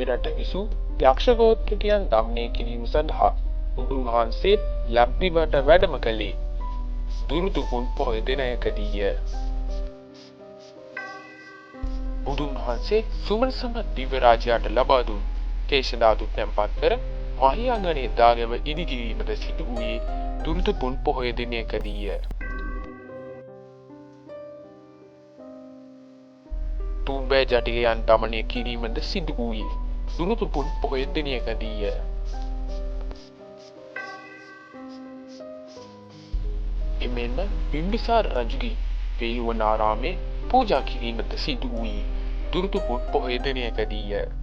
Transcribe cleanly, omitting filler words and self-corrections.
මෙරට විසු යක්ෂ ගෝත්‍රිකයන් දමනය කිරීම සඳහා උන්වහන්සේ ලක්දිවට වැඩම කළේ දුරුදුපුන් පොහොය දිනයකදීය. බුදුන් වහන්සේ සුමනසම දිව්‍ය රාජ්‍යයට ලබා දුන් කේශධාතු තැන්පත් කර මහියංගනයේ දාගැබ ඉදිකිරීමට සිදු වූයේ දුරුදුපුන් පොහොය දිනයකදීය. තුම්බෑ ජටිකයන් දමනය කිරීමට සිදු වූයේ දුරුදුපුන් පොහොය දිනයකදීය. එමෙන්ම බිම්බිසාර රජුගේ වේළුවනාරාමයේ පූජා කිරීමට සිදු වූයේ දුරුදුපුන් පොහොය දිනයකදීය.